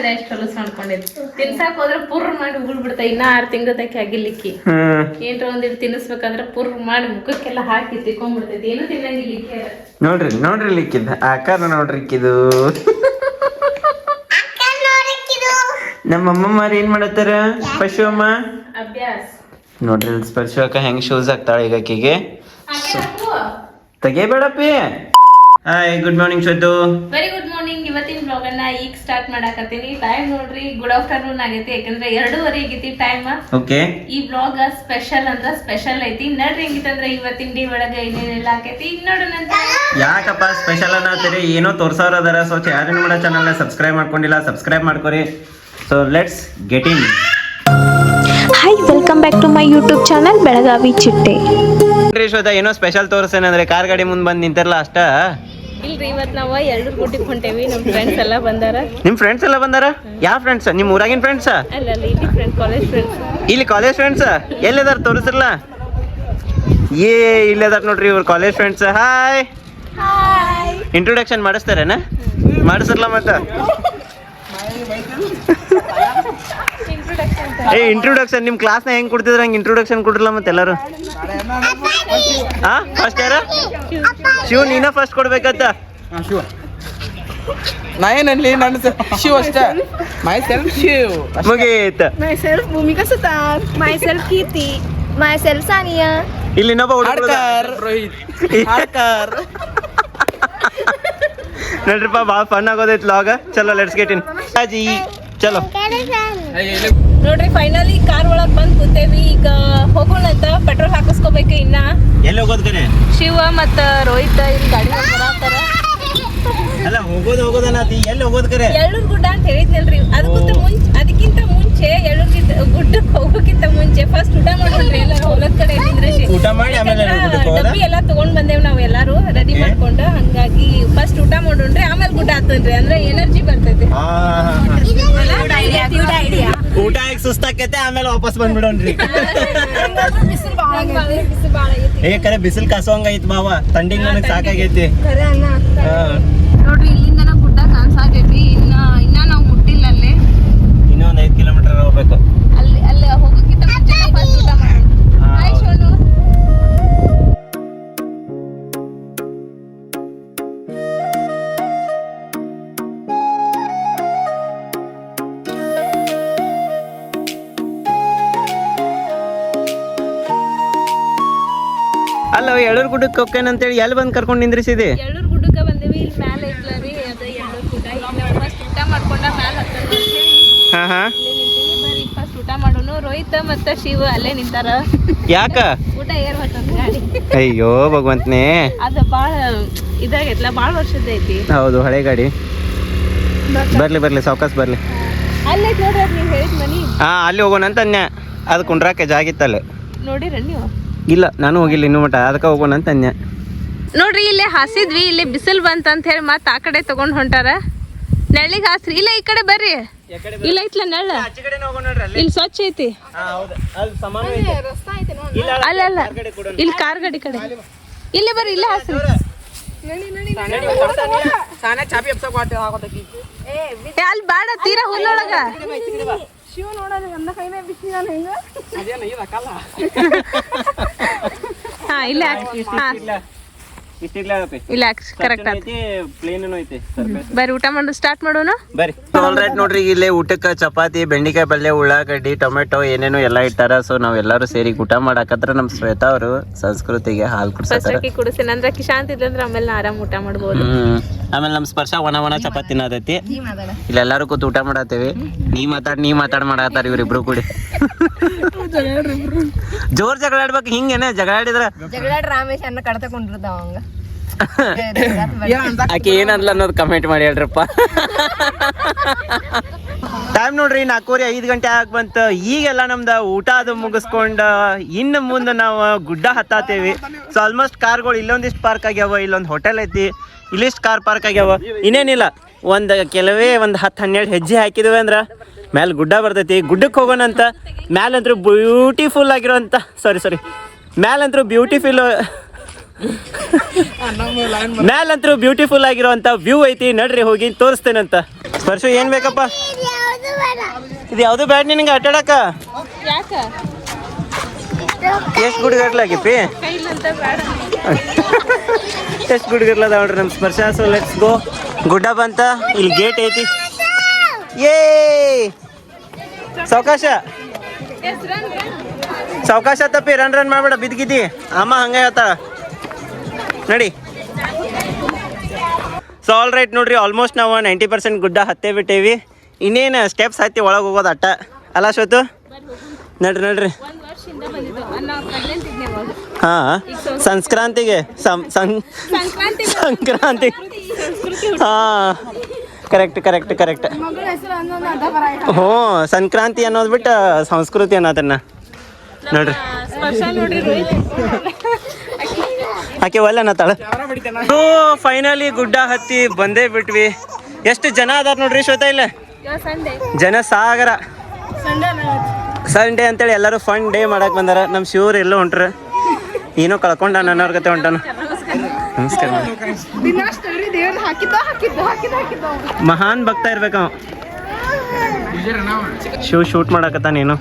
ಇದೆ ಎಷ್ಟು ಹೊಲಸು ಮಾಡ್ಕೊಂಡಿದ್ದು ತಿನ್ಸಾಕ್ ಹೋದ್ರೆ ಪುರ್ ಮಾಡಿ ಉಗುಳ್ಬಿಡ್ತಾ ಇನ್ನ 6 ತಿಂಗಳದಕ್ಕೆ ಆಗಿರ್ಲಿಕ್ಕಿ ಏನ್ರ ಒಂದಿಟ್ಟು ತಿನ್ನಿಸ್ಬೇಕಂದ್ರೆ ಪುರ್ ಮಾಡಿ ಮುಖಕ್ಕೆಲ್ಲ ಹಾಕಿ ತಿಕ್ಕೊಂಡ್ಬಿಡ್ತೈತಿ ಏನು ತಿನ್ನಂಗಿಲ್ಲಿಕ್ಕೆ ನೋಡ್ರಿ ಲಿಕ್ಕಿದ ಆಕಾರ ನೋಡ್ರಿ ಇಕ್ಕಿದು ನಮ್ಮ ಅಮ್ಮಮ್ಮಾರು ಏನ್ ಮಾಡತ್ತಾರ ಪಶು ಅಮ್ಮ ಅಭ್ಯಾಸ ನೋಡ್ರಿ ಇಲ್ಲಿ ಸ್ಪರ್ಶಕ ಹೆಂಗ್ ಶೂಸ್ ಹಾಕ್ತಾಳೆ ಈಗ ಆಕಿಗೆ ತೆಗಿಬೇಡಪ್ಪಿ hi good morning Shwetu very good morning ಇವತ್ತಿನ ಬ್ಲಾಗ್ ಅನ್ನ ಈಗ ಸ್ಟಾರ್ಟ್ ಮಾಡಾಕತ್ತೀನಿ ಟೈಮ್ ನೋಡ್ರಿ ಗುಡ್ ಆಫ್ಟರ್ನೂನ್ ಆಗೈತಿ ಯಾಕಂದ್ರೆ 2:30 ಆಗೈತಿ ಟೈಮ್ ಓಕೆ ಈ ಬ್ಲಾಗ್ ಸ್ಪೆಷಲ್ ಅಂದ್ರ ಸ್ಪೆಷಲ್ ಐತಿ ನಡ್ರಿ ಹೆಂಗಿತ್ತಂದ್ರ ಇವತ್ತಿನ ಡೇ ಒಳಗ ಏನೇನೆಲ್ಲ ಆಕೈತಿ ಈಗ ನೋಡೋಣಂತ ಯಾಕಪ್ಪ ಸ್ಪೆಷಲ್ ಅನ್ನತ್ತೀರಿ ಏನೋ ತೋರ್ಸೋರ್ ಅದಾರ ಸೊ ಯಾರು ನಮ್ಮ ಚಾನಲ್ನ ಸಬ್ಸ್ಕ್ರೈಬ್ ಮಾಡ್ಕೊಂಡಿಲ್ಲ ಸಬ್ಸ್ಕ್ರೈಬ್ ಮಾಡ್ಕೊರಿ so let's get in hi welcome back to my YouTube channel Belagavi Chitte. Shweta ಏನೋ ಸ್ಪೆಷಲ್ ತೋರಿಸ್ತೇನಂದ್ರೆ ಕಾರ್ ಗಾಡಿ ಮುಂದೆ ಬಂದು ನಿಂತಿರಲ್ಲ ಅಷ್ಟ ಇಲ್ರಿ ಇವತ್ ನಾವ ಎರಡು ಗುಟ್ಟಿಗೆ ಹೊಂಟೇವಿ ನಮ್ ಫ್ರೆಂಡ್ಸ್ ಎಲ್ಲ ಬಂದಾರ ನಿಮ್ ಫ್ರೆಂಡ್ಸ್ ಎಲ್ಲ ಬಂದಾರ ಯಾವ ಫ್ರೆಂಡ್ಸ್ ನಿಮ್ ಊರಾಗಿನ ಫ್ರೆಂಡ್ಸ್ ಅಲ್ಲ ಇಲ್ಲಿ ಫ್ರೆಂಡ್ ಕಾಲೇಜ್ ಫ್ರೆಂಡ್ಸ್ ಇಲ್ಲಿ ಕಾಲೇಜ್ ಫ್ರೆಂಡ್ಸ್ ಎಲ್ಲಿದಾರ ತೋರಿಸ್ರಲ್ಲ ಏ ಇಲ್ಲದಾರ ನೋಡ್ರಿ ಇವ್ರ ಕಾಲೇಜ್ ಫ್ರೆಂಡ್ಸ್ ಹಾಯ್ ಇಂಟ್ರೊಡಕ್ಷನ್ ಮಾಡಿಸ್ತಾರೇನ ಮಾಡಿಸ್ರಲ್ಲ ಮತ್ತ ಏ ಇಂಟ್ರೊಡಕ್ಷನ್ ನಿಮ್ ಕ್ಲಾಸ್ನ ಹೆಂಗ್ ಕೊಡ್ತಿದ್ರ ಹಂಗೆ ಇಂಟ್ರೊಡಕ್ಷನ್ ಕೊಡ್ರಲ್ಲ ಮತ್ತೆ ಎಲ್ಲರೂ ಹಾ ಫಸ್ಟ್ ಯಾರ ಶಿವ್ ನೀನ ಫಸ್ಟ್ ಕೊಡ್ಬೇಕತ್ತ ನಾ ಏನಲ್ಲಿ ನನ್ನ ಶಿವ್ ಅಷ್ಟೇ ಮೈ ಸೆಲ್ಫ್ ಶಿವ್ ಮುಗೀತ Myself Bhumika Sutan. Myself Kirti. Myself Sania. ಇಲ್ಲಿ ಇನ್ನೊಬ್ಬ ಹುಡುಗ ರೋಹಿತ್ ಹಾಡ್ಕರ್ ನೋಡ್ರಿಪ್ಪ ಭಾಳ ಫನ್ ಆಗೋದೈತ್ ಲಾಗ ಚಲೋ ಲೆಟ್ಸ್ ಗೆಟ್ ಇನ್ ಅಜ್ಜಿ ಚಲೋ ನೋಡ್ರಿ ಫೈನಲಿ ಕಾರ್ ಒಳಗ್ ಬಂದ್ ಕೂತೇವಿ ಈಗ ಹೋಗೋಣಂತ ಪೆಟ್ರೋಲ್ ಹಾಕಿಸ್ಕೋಬೇಕು ಇನ್ನ ಎಲ್ಲಿ ಹೋಗೋದ್ ಕರೆ ಶಿವ ಮತ್ತ ರೋಹಿತ್ ಇಲ್ಲಿ ಗಾಡಿ ಬರಾತಾರ ಅಲ್ಲ ಹೋಗೋದನ್ನತಿ ಎಲ್ಲಿ ಹೋಗೋದ್ ಕರೆ ಎಳ್ಳೂರ್ ಗುಡ್ಡ ಅಂತ ಹೇಳಿದ್ನಲ್ರಿ ಅದಕ್ಕಿಂತ ಮುಂಚೆ ಎಳ್ಳೂರ್ ಗುಡ್ಡಕ್ಕೆ ಹೋಗೋಕ್ಕಿಂತ ಮುಂಚೆ ಫಸ್ಟ್ ಊಟ ಮಾಡ್ಕೊಂಡ್ರಿ ಎಲ್ಲಾರು ಹೊಲದ ಕಡೆ ನಿಂದ್ರಿಸಿ ಊಟ ಮಾಡಿ ಆಮೇಲೆ ಡಬ್ಬಿ ಎಲ್ಲ ತಗೊಂಡ್ ಬಂದೇವ್ ನಾವ್ ಎಲ್ಲಾರು ರೆಡಿ ಮಾಡ್ಕೊಂಡು ಹಂಗಾಗಿ ಫಸ್ಟ್ ಊಟ ಮಾಡೋಣ್ರಿ ಆಮೇಲೆ ಗುಡ್ಡ ಹತ್ತನ್ರಿ ಅಂದ್ರೆ ಎನರ್ಜಿ ಬರ್ತೈತಿ ಊಟ ಈಗ ಸುಸ್ತಾಕೈತೆ ಆಮೇಲೆ ವಾಪಸ್ ಬಂದ್ಬಿಡೋಣ್ರಿ ಏ ಕರೆ ಬಿಸಿಲು ಕಾಸೋಂಗ ಐತ್ ಬಾವ ಥಂಡಿಗೆ ನನಗೆ ಸಾಕಾಗೈತಿ ನೋಡ್ರಿ ಇಲ್ಲಿಂದ ಗುಡ್ಡ ಕಾಣಿಸಾಗೈತಿ ಇನ್ನ ನಾವು ಮುಟ್ಟಿಲ್ಲ ಅಲ್ಲೇ ಇನ್ನೂ ಒಂದು 5 ಕಿಲೋಮೀಟರ್ ಹೋಗ್ಬೇಕು ಅಲ್ಲಿ ಹೋಗೋಕ್ಕಿಂತ ಮುಂಚೆ ಫಸ್ಟ್ ಊಟ ಮಾಡೋಣ ಹಾಯ್ ಶೋನು ಅಲ್ಲ ಎಳ್ಳೂರು ಗುಡ್ಡಕ್ಕೆ ಹೋಗ್ತೇನೆ ಅಂತೇಳಿ ಎಲ್ಲಿ ಬಂದು ಕರ್ಕೊಂಡು ನಿಂದ್ರಿಸಿದೆ ಎಳ್ಳೂರ್ ಗುಡ್ಡಕ್ಕೆ ಬಂದೇವಿ ಇಲ್ಲಿ ಮ್ಯಾಲೆ ಐತ್ಲರಿ ಅದ ಎಳ್ಳೂರ್ ಗುಡ್ಡ ಈಗ ಫಸ್ಟ್ ಊಟ ಮಾಡ್ಕೊಂಡ ಮ್ಯಾಲ ಹತ್ತಂತ ಹಾ ಹಾ ಬರ್ರಿ ಫಸ್ಟ್ ಊಟ ಮಾಡೋನು ರೋಹಿತ್ ಮತ್ತ ಶಿವ ಅಲ್ಲೇ ನಿಂತಾರ ಯಾಕ ಊಟ ಏರ್ ಹೊತ್ತಂತ ಗಾಡಿ ಅಯ್ಯೋ ಭಗವಂತನೇ ಅದ ಬಾಳ ಇದಾಗೈತ್ಲ ಬಾಳ ವರ್ಷದ ಐತಿ ಹೌದು ಹಳೆ ಗಾಡಿ ಬರ್ಲಿ ಸಾವ್ಕಾಸ್ ಬರ್ಲಿ ಅಲ್ಲೈತ್ ನೋಡ್ರಿ ಅದ್ ನೀವ್ ಹೇಳಿದ್ ಮನಿ ಹಾ ಅಲ್ಲಿ ಹೋಗೋಣ ಅಂತ ಅನ್ಯ ಅದು ಕುಂಡ್ರಾಕೆ ಜಾಗಿತ್ತಲ್ಲ ನೋಡಿರ ನೀವು ಇಲ್ಲ ನಾನು ಹೋಗಿಲ್ಲ ಇನ್ನೂ ಮಟ ಅದಕ್ಕೆ ಹೋಗೋಣ ಅಂತ ಅನ್ಯ ನೋಡ್ರಿ ಇಲ್ಲೇ ಹಾಸಿದ್ವಿ ಇಲ್ಲಿ ಬಿಸಿಲು ಬಂತಂತ ಹೇಳಿ ಮತ್ತೆ ಆ ಕಡೆ ತಗೊಂಡ್ ಹೊಂಟಾರ ನೆಳ್ಳಿಗೆ ಹಾಸ್ರಿ ಇಲ್ಲ ಈ ಕಡೆ ಬರ್ರಿ ಇಲ್ಲ ಐತ್ಲ ನೆಳ್ಳ ಇಲ್ಲಿ ಸ್ವಚ್ಛ ಐತಿ ಅಲ್ಲ ಅಲ್ಲ ಇಲ್ಲಿ ಕಾರ್ ಗಾಡಿ ಕಡೆ ಇಲ್ಲಿ ಬರ್ರಿ ಇಲ್ಲೇ ಹಾಸ್ರಿ ಸಾನೆ ಚಾಪಿ ಎಪ್ಸಕ್ ಆಗೋದಕ್ಕೆ ಅಲ್ಲಿ ಬಾಡ ತೀರಾ ಹುಲ್ಲೊಳಗ ಶಿವ ನೋಡೋದು ನನ್ನ ಕೈನೇ ಬಿಸಿ ನಾನು ಹೆಂಗ ಅದೇನ ಇದಕ್ಕಲ್ಲ ಹಾ ಇಲ್ಲೇ ಹಾ ಇಲ್ಲ ಕರೆಕ್ಟ್ ಬರ್ರಿ ಊಟ ಮಾಡೋದು ಸ್ಟಾರ್ಟ್ ಮಾಡೋಣ ಬರ್ರಿ ಆಲ್ರೈಟ್ ನೋಡ್ರಿ ಇಲ್ಲೇ ಊಟಕ್ಕೆ ಚಪಾತಿ ಬೆಂಡಿಕಾಯಿ ಪಲ್ಯ ಉಳ್ಳಾಗಡ್ಡಿ ಟೊಮೆಟೊ ಏನೇನೋ ಎಲ್ಲ ಇಟ್ಟಾರ ಸೊ ನಾವೆಲ್ಲರೂ ಸೇರಿ ಊಟ ಮಾಡಾಕತ್ರ ನಮ್ ಶ್ವೇತಾ ಅವರು ಸಂಸ್ಕೃತಿಗೆ ಹಾಲು ಕುಡ್ಸತ್ತಾರ ಕುಡಿಸ್ತೀನಿ ಅಂದ್ರೆ ಶಾಂತ ಇದ್ದಂದ್ರೆ ಆಮೇಲೆ ಆರಾಮ್ ಊಟ ಮಾಡ್ಬೋದು ಆಮೇಲೆ ನಮ್ ಸ್ಪರ್ಶ ಒಣ ಚಪಾತಿ ತಿನ್ನತೈತಿ ಇಲ್ಲೆಲ್ಲಾರು ಕೂತ್ ಊಟ ಮಾಡತ್ತೇವಿ ನೀ ಮಾತಾಡ್ ಮಾಡತ್ತಾರ ಇವ್ರಿಬ್ರು ಕೂಡಿ ಜೋರ್ ಜಗಳ ಆಡ್ಬೇಕು ಹಿಂಗೇನೆ ಜಗಳ ಆಡಿದ್ರ ರಾಮೇಶ್ ಅನ್ನ ಕಡ್ತಕೊಂಡಿರ್ತಾವ ಹಂಗ ಆಕೆ ಏನಂದ್ಲ ಅನ್ನೋದು ಕಮೆಂಟ್ ಮಾಡಿ ಹೇಳ್ರಪ್ಪ ಟೈಮ್ ನೋಡ್ರಿ 4:05 ಗಂಟೆ ಆಗಿ ಬಂತ ಈಗೆಲ್ಲ ನಮ್ದ ಊಟ ಅದು ಮುಗಿಸ್ಕೊಂಡ ಇನ್ನು ಮುಂದೆ ನಾವು ಗುಡ್ಡ ಹತ್ತಾತೇವಿ ಸೊ ಆಲ್ಮೋಸ್ಟ್ ಕಾರ್ಗಳು ಇಲ್ಲೊಂದಿಷ್ಟು ಪಾರ್ಕ್ ಆಗ್ಯಾವ ಇಲ್ಲೊಂದು ಹೋಟೆಲ್ ಐತಿ ಇಲ್ಲಿಷ್ಟು ಕಾರ್ ಪಾರ್ಕ್ ಆಗ್ಯಾವ ಇನ್ನೇನಿಲ್ಲ ಕೆಲವೇ 10-12 ಹೆಜ್ಜೆ ಹಾಕಿದ್ವಿ ಅಂದ್ರ ಮ್ಯಾಲೆ ಗುಡ್ಡ ಬರ್ತೈತಿ ಗುಡ್ಡಕ್ಕೆ ಹೋಗೋಣ ಅಂತ ಮ್ಯಾಲಂತೂ ಬ್ಯೂಟಿಫುಲ್ ಆಗಿರೋಂಥ ಮ್ಯಾಲಂತೂ ಬ್ಯೂಟಿಫುಲ್ ಆಗಿರೋಂಥ ವ್ಯೂ ಐತಿ ನಡ್ರಿ ಹೋಗಿ ತೋರಿಸ್ತೇನಂತ ಸ್ಪರ್ಶು ಏನ್ ಬೇಕಪ್ಪ? ಇದು ಯಾವುದು ಬ್ಯಾಡ್ ನಿನಗೆ ಆಟಾಡಕ? ಯಾಕ ಎಷ್ಟು ಗುಡ್ಗಟ್ಲಾಗಿಪ್ಪಿ? ಕೈಲಂತ ಬೇಡ. ಎಷ್ಟು ಗುಡ್ಗಟ್ಲದ ನೋಡ್ರಿ ನಮ್ಮ ಸ್ಪರ್ಶ. So let's go. ಗುಡ್ಡ ಬಂತ, ಇಲ್ಲಿ ಗೇಟ್ ಐತಿ. ಏ ಸಾವಕಾಶ ಸಾವಕಾಶ ತಪ್ಪಿ ರನ್ ಮಾಡ್ಬೇಡ, ಬಿದ್ಗಿದ್ದಿ. ಅಮ್ಮ ಹಂಗೆ ಹೇಳ್ತಾಳ ನಡಿ. ಸೊ ಆಲ್ ರೈಟ್ ನೋಡ್ರಿ, ಆಲ್ಮೋಸ್ಟ್ ನಾವು 90% ಗುಡ್ಡ ಹತ್ತೇ ಬಿಟ್ಟೇವಿ. ಇನ್ನೇನು ಸ್ಟೆಪ್ಸ್ ಹತ್ತಿ ಒಳಗೆ ಹೋಗೋದು ಅಟ್ಟ ಅಲ್ಲ ಶ್ವೇತು? ನಡ್ರಿ ನಡ್ರಿ. ಒಂದ್ ವರ್ಷದಿಂದ ಬಂದಿದ್ದು ನಾವು ಪ್ರೆಗ್ನೆಂಟ್ ಇದ್ನೇ ಅವಾಗ. ಹಾಂ ಸಂಕ್ರಾಂತಿಗೆ ಸಂಕ್ರಾಂತಿ ಸಂಕ್ರಾಂತಿ ಹಾಂ ಕರೆಕ್ಟ್ ಕರೆಕ್ಟ್ ಕರೆಕ್ಟ್. ಹ್ಞೂ ಸಂಕ್ರಾಂತಿ ಅನ್ನೋದು ಬಿಟ್ಟು ಸಂಸ್ಕೃತಿ ಅನ್ನೋದನ್ನ ನೋಡ್ರಿ. ಸ್ಪರ್ಶ ನೋಡ್ರಿ ಆಕೆ ಒಲ್ಲ ಅನ್ನತ್ತಾಳ. ಫೈನಲಿ ಗುಡ್ಡ ಹತ್ತಿ ಬಂದೇ ಬಿಟ್ವಿ. ಎಷ್ಟು ಜನ ಅದಾರ ನೋಡ್ರಿ ಶ್ವೇತಾ ಇಲ್ಲ? ಸಂಡೆ ಜನ ಸಾಗರ. ಸಂಡೇ ಅಂತೇಳಿ ಎಲ್ಲರೂ ಫನ್ ಡೇ ಮಾಡಕ್ ಬಂದಾರ. ನಮ್ಮ ಶಿವ್ರು ಎಲ್ಲೋ ಹೊಂಟ್ರ, ಏನೋ ಕಳ್ಕೊಂಡ ನನ್ನವ್ರ ಗತೆ ಹೊಂಟಾನ. ನಮಸ್ಕಾರ. ಮಹಾನ್ ಭಕ್ತ ಇರ್ಬೇಕ ಅವ. ಶಿವ್ ಶೂಟ್ ಮಾಡಕತ್ತಾನ ಏನು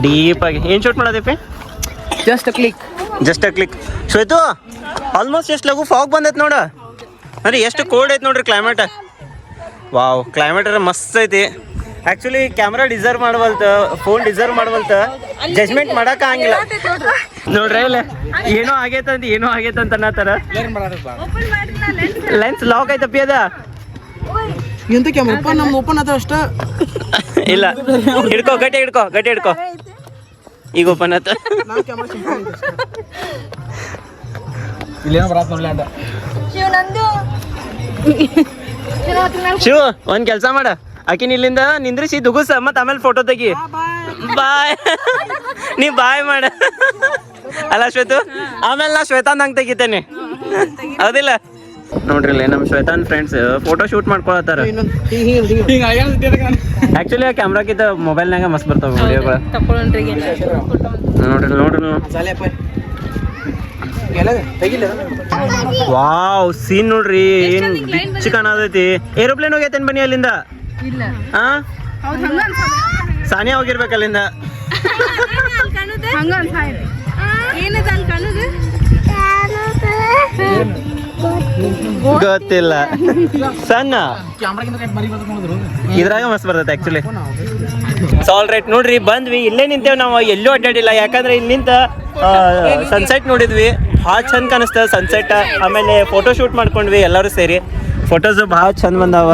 ಡೀಪ್ ಆಗಿ. ಏನ್ ಶೂಟ್ ಮಾಡದೀಪಿ? Just click. Just a click. Shwetu almost ಎಷ್ಟು ಲಘು ಫಾಗ್ ಬಂದೈತೆ ನೋಡ. ಅಂದ್ರೆ ಎಷ್ಟು ಕೋಲ್ಡ್ ಐತೆ ನೋಡ್ರಿ ಕ್ಲೈಮೇಟ್. ವಾವ್ ಕ್ಲೈಮೇಟ್ ಮಸ್ತ್ ಐತಿ. ಆ್ಯಕ್ಚುಲಿ ಕ್ಯಾಮ್ರಾ ಡಿಸರ್ವ್ ಮಾಡವಲ್ತ, ಫೋನ್ ಡಿಸರ್ವ್ ಮಾಡವಲ್ತ, ಜಜ್ಮೆಂಟ್ ಮಾಡಕ್ಕೆ ಆಗಿಲ್ಲ ನೋಡ್ರಿ. ಇಲ್ಲ ಏನೋ ಆಗೈತಂತ ಏನೋ ಆಗೈತಂತ ಅನ್ನತ್ತಾರ. ಲೆನ್ಸ್ ಲಾಕ್ ಐತಪ್ಪಿ ಅದ. ಎಂತ ಕ್ಯಾಮ್ರಾ ನಮ್ದು ಓಪನ್ ಆತ ಅಷ್ಟ. ಇಲ್ಲ ಹಿಡ್ಕೋ, ಗಟ್ಟಿ ಹಿಡ್ಕೋ, ಗಟ್ಟಿ ಹಿಡ್ಕೋ. ಈಗ ಓಪನ್ ಆತ. ಶಿವ ಒಂದ್ ಕೆಲ್ಸ ಮಾಡ, ಆಕಿನ ಇಲ್ಲಿಂದ ನಿಂದ್ರಿಸಿ ದುಗುಸ, ಮತ್ ಆಮೇಲೆ ಫೋಟೋ ತೆಗಿ. ಬಾಯ್ ನೀ ಬಾಯ್ ಮಾಡ ಅಲ್ಲ ಶ್ವೇತು, ಆಮೇಲೆ ನಾ ಶ್ವೇತಾನ್ ಹಂಗೆ ತೆಗಿತೇನೆ ಹೌದಿಲ್ಲ? ನೋಡ್ರಿ ಇಲ್ಲಿ ನಮ್ಮ ಶ್ವೇತಾನ್ ಫ್ರೆಂಡ್ಸ್ ಫೋಟೋ ಶೂಟ್ ಮಾಡ್ಕೊಳತ್ತಾರ. ಆಕ್ಚುಲಿ ಆ ಕ್ಯಾಮ್ರಾಕಿಂತ ಮೊಬೈಲ್ನಾಗ ಮಸ್ತ್ ಬರ್ತಾವ ವಿಡಿಯೋಗಳು. ತಗೊಳ್ರಿ ನೋಡ್ರಿ ನೋಡ್ರಿ. ವಾವ್ ಸೀನ್ ನೋಡ್ರಿ, ಏನ್ ಬಿಚ್ಚಿ ಕಾಣತೈತಿ. ಏರೋಪ್ಲೇನ್ ಹೋಗೈತೇನ್ ಬನ್ನಿ ಅಲ್ಲಿಂದ? ಇಲ್ಲ ಹಾ ಸಾನಿಯಾ ಹೋಗಿರ್ಬೇಕು ಅಲ್ಲಿಂದ. ಏನದ ಅಲ್ಲಿ ಕಾಣುದು? ಗೊತ್ತಿಲ್ಲ. ಸಣ್ಣ ಇದ್ರಾಗ ಮಸ್ತ್ ಬರ್ತೈತೆ ಆಕ್ಚುಲಿ. ಆಲ್ ರೈಟ್ ನೋಡ್ರಿ, ಬಂದ್ವಿ ಇಲ್ಲೇ ನಿಂತೇವ್ ನಾವು, ಎಲ್ಲೂ ಅಡ್ಡಾಡಿಲ್ಲ. ಯಾಕಂದ್ರೆ ಇಲ್ಲಿ ನಿಂತ ಸನ್ಸೆಟ್ ನೋಡಿದ್ವಿ, ಭಾಳ ಚಂದ ಕಾಣಿಸ್ತ ಸನ್ಸೆಟ್. ಆಮೇಲೆ ಫೋಟೋ ಶೂಟ್ ಮಾಡ್ಕೊಂಡ್ವಿ ಎಲ್ಲರೂ ಸೇರಿ. ಫೋಟೋಸ್ ಭಾಳ ಚಂದ ಬಂದಾವ.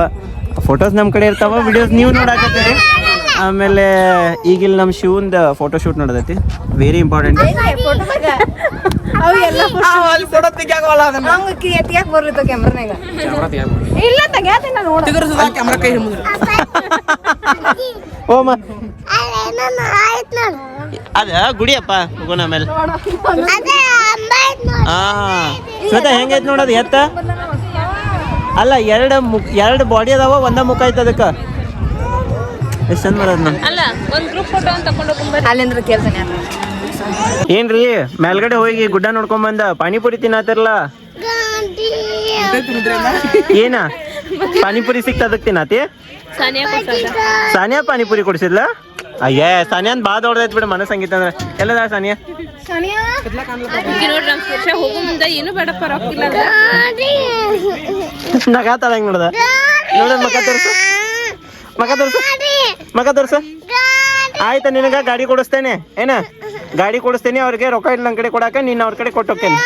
ಫೋಟೋಸ್ ನಮ್ಮ ಕಡೆ ಇರ್ತಾವ, ವಿಡಿಯೋಸ್ ನೀವು ನೋಡಾಕತ್ತೀರಿ. ಆಮೇಲೆ ಈಗಿಲ್ಲಿ ನಮ್ಮ ಶಿವಂದ ಫೋಟೋ ಶೂಟ್ ನೋಡದೈತಿ, ವೆರಿ ಇಂಪಾರ್ಟೆಂಟ್. ಓಮ ಅದ ಗುಡಿಯಪ್ಪ ಹೋಗೋಣ ಆಮೇಲೆ. ಹಾ ಶ್ವೇತಾ ಹೆಂಗೈತಿ ನೋಡೋದು ಎತ್ತ? ಅಲ್ಲ ಎರಡು ಬಾಡಿ ಅದಾವ, ಒಂದ ಮುಖ ಐತೆ ಅದಕ್ಕೆ. ಎಷ್ಟು ಚಂದ ಬರೋದು ನಾನು. ಅಲ್ಲ ಒಂದ್ ಗ್ರೂಪ್ ಫೋಟೋ ಅಂತ ತಗೊಂಡು ಹೋಗ್ಬರ್ರಿ. ಅಲ್ಲಿಂದ್ರ ಕೇಳ್ತಾನೆ ಏನ್ರಿ ಮೇಲ್ಗಡೆ ಹೋಗಿ ಗುಡ್ಡ ನೋಡ್ಕೊಂಡ್ ಬಂದ ಪಾನಿಪುರಿ ತಿನ್ನತ್ತಿರಲ್ಲ? ಏನ ಪಾನಿಪುರಿ ಸಿಕ್ತದಕ್ ತಿನ್ನತಿ? ಸಾನಿಯಾ ಪಾನಿಪುರಿ ಕೊಡ್ಸಿದ್ಲ? ಅಯ್ಯೇ ಸಾನಿಯಾ ಭಾಳ ದೊಡ್ಡದೈತ್ ಬಿಡ ಮನ ಸಂಗೀತ ಅಂದ್ರೆ. ಎಲ್ಲದ ಸಾನಿಯಾ? ನೋಡ್ರಿ ನಮ್ಮ ವರ್ಷ ಹೋಗೋ ಮುಂದೆ ಏನು ಬೇಡಪ್ಪ ರೊಕ್ಕಿಲ್ಲ. ನಗಾತಾಳ ಹೆಂಗ್ ನೋಡದ ನೋಡ. ಮಕ ತೋರ್ಸು, ಮಕ ತೋರ್ಸು, ಮಕ ತೋರ್ಸು. ಆಯ್ತಾ ನಿನಗ ಗಾಡಿ ಕೊಡಿಸ್ತೇನೆ ಏನ? ಗಾಡಿ ಕೊಡಿಸ್ತೇನೆ. ಅವ್ರಿಗೆ ರೊಕ್ಕ ಇಲ್ಲ ನನ್ನ ಕಡೆ ಕೊಡಾಕ, ನೀನು ಅವ್ರ ಕಡೆ ಕೊಟ್ಟೋಗ್ತೇನೆ.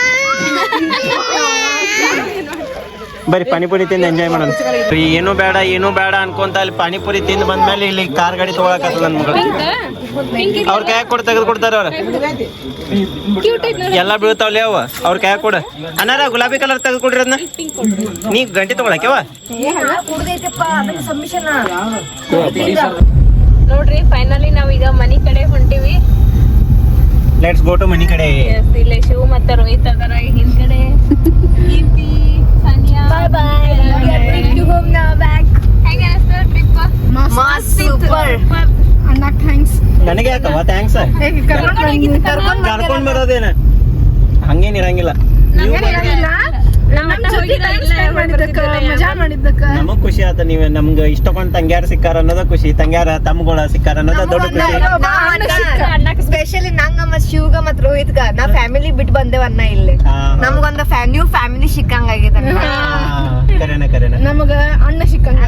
ಬರೀ ಪಾನಿಪುರಿ ತಿಂದು ಎಂಜಾಯ್ ಮಾಡೋಣ. ಏನು ಬೇಡ ಏನು ಬೇಡ ಅನ್ಕೊಂತ ಅಲ್ಲಿ ಪಾನಿಪುರಿ ತಿಂದು ಬಂದ್ಮೇಲೆ ಇಲ್ಲಿ ಕಾರ್ ಗಾಡಿ ತೊಗೊಳಕತ್ತದ ನನ್ನ ಮಗಳು. ಅವ್ರ ಕೈಯಾಗ ಕೊಡು, ತೆಗೆದು ಕೊಡ್ತಾರ ಅವ್ರ. ಎಲ್ಲ ಬೀಳ್ತಾವಲ್ಲಿ ಅವ, ಅವ್ರ ಕೈಯಾಗ ಕೊಡು. ಅನ್ನಾರ ಗುಲಾಬಿ ಕಲರ್ ತೆಗೆದು ಕೊಡ್ರಿ ಅದನ್ನ. ನೀ ಗಂಟೆ ತೊಗೊಳಕ್ಯವ? ನೋಡ್ರಿ ಫೈನಲಿ ನಾವೀಗ ಮನಿ ಕಡೆ ಹೊಂಟಿವಿ. ಲೆಟ್ಸ್ ಗೋ ಟು ಮನಿ ಕಡೆ. ಇಲ್ಲೇ ಶಿವ ಮತ್ತೆ ರೋಹಿತ್ ಅದರ ಹಿಂದ್ಗಡೆ. Keerthi, Sania, bye bye. To home now back. ಹೇಗೆ ಅನಿಸ್ತು ಟ್ರಿಪ್? ಮಸ್ತ್ ಸೂಪರ್. ಅಣ್ಣ ಥ್ಯಾಂಕ್ಸ್. ನನಗೆ ಯಾಕವ ಥ್ಯಾಂಕ್ಸ್? ಕರ್ಕೊಂಡ್ ಬರೋದೇನ ಹಂಗೇನ್ ಇರಂಗಿಲ್ಲ. ಮಜಾ ಮಾಡಿದ್ದಕ್ಕ ನಮಗ್ ಖುಷಿ ಆತ ನೀವ್ ನಮ್ಗ ಇಷ್ಟಕೊಂಡ್ ತಂಗ್ಯಾರ ಸಿಕ್ಕಾರ ಅನ್ನೋದ ಖುಷಿ, ತಂಗ್ಯಾರ ತಮ್ಮಗಳ ಸಿಕ್ಕಾರ ಅನ್ನೋದ ದೊಡ್ಡ ಖುಷಿ. ಸ್ಪೆಷಲಿ ನಂಗ ಮತ್ ಶಿವಗ ಮತ್ ರೋಹಿತ್ಗ ನಾ ಫ್ಯಾಮಿಲಿ ಬಿಟ್ಟು ಬಂದೇವನ್ನ ಇಲ್ಲಿ ನಮ್ಗೊಂದ ನ್ಯೂ ಫ್ಯಾಮಿಲಿ ಸಿಕ್ಕಂಗ ಆಗಿದೆ. ಕರೆನ ನಮಗ ಅಣ್ಣ ಸಿಕ್ಕಂಗ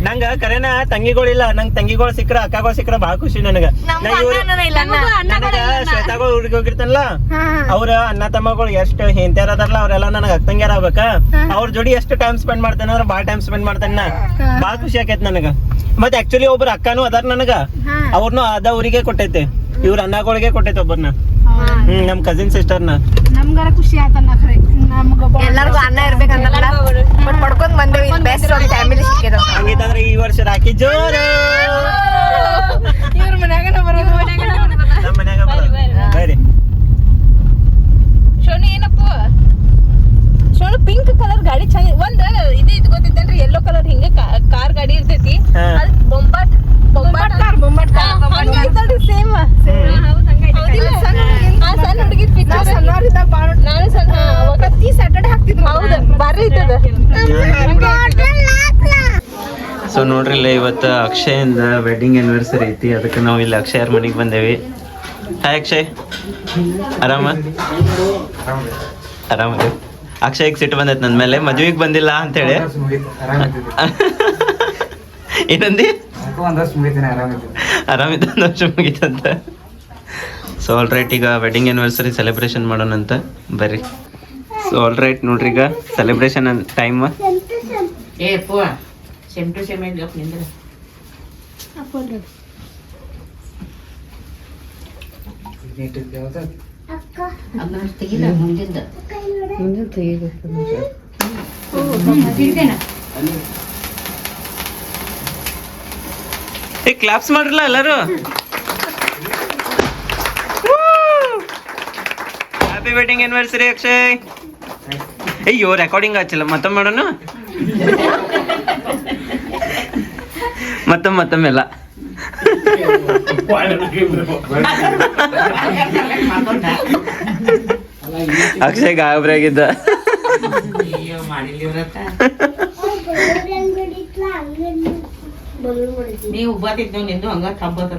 ನಂಗ ಕರೆನ ತಂಗಿಗಳಿಲ್ಲ, ನಂಗ್ ತಂಗಿಗಳು ಸಿಕ್ಕ್ರ ಅಕ್ಕಗಳು ಸಿಕ್ಕ್ರ ಬಾಳ ಖುಷಿ ನನಗ. ನನಗ ಶ್ವೇತಾಗಳು ಊರಿಗೆ ಹೋಗಿರ್ತಾನಲ್ಲ ಅವ್ರ ಅಣ್ಣ ತಮ್ಮಗಳು ಎಷ್ಟು ಹೆಂಡ್ತಿಯರ್ ಅದಾರಲ್ಲ ಅವ್ರೆಲ್ಲ ನನಗ ಅಕ್ಕಂಗ್ಯಾರ ಆಗ್ಬೇಕ. ಅವ್ರ ಜೋಡಿ ಎಷ್ಟು ಟೈಮ್ ಸ್ಪೆಂಡ್ ಮಾಡ್ತಾನ ಅಂದ್ರೆ ಬಾಳ ಟೈಮ್ ಸ್ಪೆಂಡ್ ಮಾಡ್ತಾನ, ಬಾಳ ಖುಷಿ ಆಕೈತಿ ನನಗ. ಮತ್ತೆ ಆಕ್ಚುಲಿ ಒಬ್ರು ಅಕ್ಕನೂ ಅದಾರ ನನಗ, ಅವ್ರನ್ನು ಅದ ಊರಿಗೆ ಕೊಟ್ಟೈತೆ, ಇವ್ರ ಅಣ್ಣಗಳಿಗೆ ಕೊಟ್ಟೈತೆ ಒಬ್ಬರನ್ನ, ನಮ್ ಕಸಿನ್ ಸಿಸ್ಟರ್ನ. ನಮ್ಗಾರ ಖುಷಿ ಆತನ್ನ ಎಲ್ಲರಿಗೂ ಅನ್ನ ಇರ್ಬೇಕಂತ ಪಡ್ಕೊಂಡ್ ಬಂದೇವಿ. ಬೆಸ್ಟ್ ಒಂದು ಫ್ಯಾಮಿಲಿ ಸಿಕ್ಕಿದ. ಹಂಗಿತ್ತಂದ್ರೆ ಈ ವರ್ಷ ರಾಖಿ ಜೋರು ಇವ್ರ ಮನ್ಯಾಗನ ಬರೋದು, ನಮ್ಮ ಮನ್ಯಾಗ ಬರ್ರಿ. ಶೋನು ಏನಪ್ಪ ಶೋನು ಪಿಂಕ್ ಕಲರ್ ಗಾಡಿ ಚಂದ. ಒಂದ್ ಇದು ಗೊತ್ತೈತೇನ್ರಿ, ಯೆಲ್ಲೋ ಕಲರ್ ಹಿಂಗ ಕಾರ್ ಗಾಡಿ ಇರ್ತೈತಿ, ಅದ್ ಬೊಂಬಾಟ್ ಸೇಮ್ ಸಣ್ಣ ಹುಡುಗಿ ಪಿಕ್ಚರ್ ನಾನು ಸಣ್ಣ ಪ್ರತಿ ಸ್ಯಾಟರ್ಡೆ ಹಾಕ್ತಿದ್ರು. ಹೌದು ಬಾರಿ ಇರ್ತದ. ಸೊ ನೋಡ್ರಿ ಇಲ್ಲ, ಇವತ್ತು ಅಕ್ಷಯಿಂದ ವೆಡ್ಡಿಂಗ್ ಆನಿವರ್ಸರಿ ಐತಿ, ಅದಕ್ಕೆ ನಾವು ಇಲ್ಲಿ ಅಕ್ಷಯರ ಮನೆಗೆ ಬಂದೇವಿ. ಹಾಯ್ ಅಕ್ಷಯ್, ಆರಾಮ? ಆರಾಮದೇವಿ. ಅಕ್ಷಯ್ಗೆ ಸಿಟ್ಟು ಬಂದೈತೆ ನನ್ನ ಮೇಲೆ, ಮದ್ವೆಗೆ ಬಂದಿಲ್ಲ ಅಂತೇಳಿ. ಏನಂದಿ? ಆರಾಮಿದ್ದ, ಒಂದು ವರ್ಷ ಮುಗೀತಂತ. ಸೊ ಆಲ್ ರೈಟ್, ಈಗ ವೆಡ್ಡಿಂಗ್ ಆನಿವರ್ಸರಿ ಸೆಲೆಬ್ರೇಷನ್ ಮಾಡೋಣಂತ ಬರ್ರಿ. ಸೊ ಆಲ್ ರೈಟ್ ನೋಡ್ರಿ, ಈಗ ಸೆಲೆಬ್ರೇಷನ್ ಟೈಮ್. ಏ ಕ್ಲಾಪ್ಸ್ ಮಾಡ್ರಲ್ಲ ಎಲ್ಲರೂ. Happy wedding anniversary Akshay. ಅಯ್ಯೋ ರೆಕಾರ್ಡಿಂಗ್ ಆಚಿಲ್ಲ, ಮತ್ತೊಮ್ಮೆ ಮಾಡೋಣ. ಮತ್ತೊಮ್ಮೆಲ್ಲ ಅಕ್ಷಯ್ ಗಾಬ್ರಾಗಿದ್ದ. ನೀವು ಬತ್ತಿದ್ದು ನಿಂದು ಹಂಗ ಹಬ್ಬದ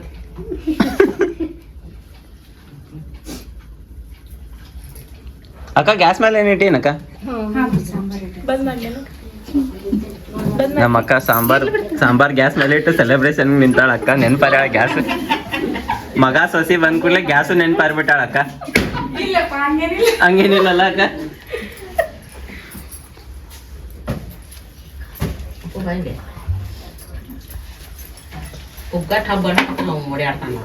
ಅಕ್ಕ ಗ್ಯಾಸ್ ಮೇಲೆ ಏನಿಟ್ಟೇನಕ್ಕ? ನಮ್ಮ ಅಕ್ಕ ಸಾಂಬಾರ್ ಗ್ಯಾಸ್ ಮೇಲೆ ಇಟ್ಟು ಸೆಲೆಬ್ರೇಷನ್ ನಿಂತಾಳ ಅಕ್ಕ. ನೆನ್ಪಾರ ಗ್ಯಾಸ್, ಮಗ ಸೊಸಿ ಬಂದ್ ಕೂಡಲೇ ಗ್ಯಾಸು ನೆನ್ಪಾರ್ಬಿಟ್ಟಾಳ ಅಕ್ಕ. ಹಂಗೇನಿಲ್ಲಲ್ಲ ಅಕ್ಕ? ಉಗ್ಗಟ್ ಹಬ್ಬ ನಾವು ಓಡಾಡ್ತಾನ.